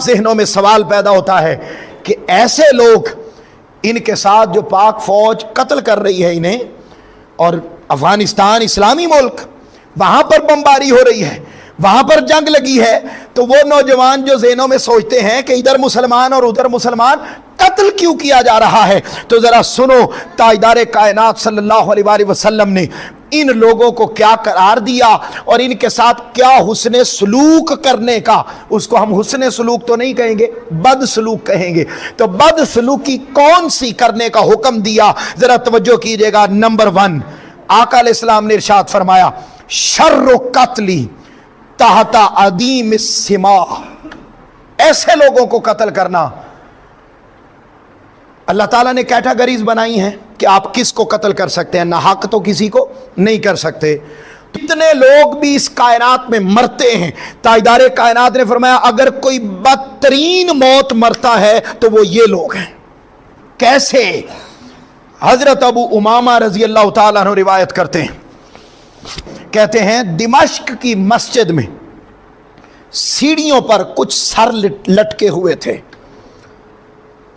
ذہنوں میں سوال پیدا ہوتا ہے کہ ایسے لوگ، ان کے ساتھ جو پاک فوج قتل کر رہی ہے انہیں، اور افغانستان اسلامی ملک، وہاں پر بمباری ہو رہی ہے، وہاں پر جنگ لگی ہے، تو وہ نوجوان جو ذہنوں میں سوچتے ہیں کہ ادھر مسلمان اور ادھر مسلمان، قتل کیوں کیا جا رہا ہے؟ تو ذرا سنو تاجدار کائنات صلی اللہ علیہ وآلہ وسلم نے ان لوگوں کو کیا قرار دیا اور ان کے ساتھ کیا حسن سلوک کرنے کا، اس کو ہم حسن سلوک تو نہیں کہیں گے، بد سلوک کہیں گے، تو بد سلوکی کون سی کرنے کا حکم دیا؟ ذرا توجہ کیجئے گا۔ نمبر 1، آقا علیہ السلام نے ارشاد فرمایا، شر قتلی تحت عدیم السماع، ایسے لوگوں کو قتل کرنا۔ اللہ تعالیٰ نے کیٹیگریز بنائی ہیں کہ آپ کس کو قتل کر سکتے ہیں، ناحق تو کسی کو نہیں کر سکتے۔ کتنے لوگ بھی اس کائنات میں مرتے ہیں، تاجدار کائنات نے فرمایا اگر کوئی بدترین موت مرتا ہے تو وہ یہ لوگ ہیں۔ کیسے؟ حضرت ابو امامہ رضی اللہ تعالیٰ عنہ روایت کرتے ہیں، کہتے ہیں دمشق کی مسجد میں سیڑھیوں پر کچھ سر لٹکے ہوئے تھے۔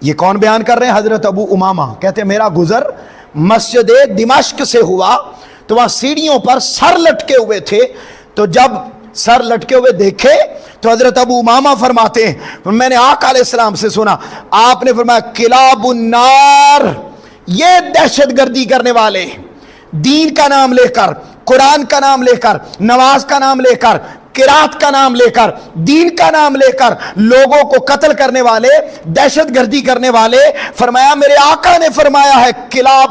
یہ کون بیان کر رہے ہیں؟ حضرت ابو امامہ کہتے ہیں میرا گزر مسجد دمشق سے ہوا تو وہاں سیڑھیوں پر سر لٹکے ہوئے تھے، تو جب سر لٹکے ہوئے دیکھے تو حضرت ابو امامہ فرماتے ہیں میں نے آقا علیہ السلام سے سنا، آپ نے فرمایا کلاب النار، یہ دہشت گردی کرنے والے دین کا نام لے کر، قرآن کا نام لے کر، نماز کا نام لے کر، قرات کا نام لے کر، دین کا نام لے کر لوگوں کو قتل کرنے والے، دہشت گردی کرنے والے، فرمایا میرے آقا نے فرمایا ہے کلاب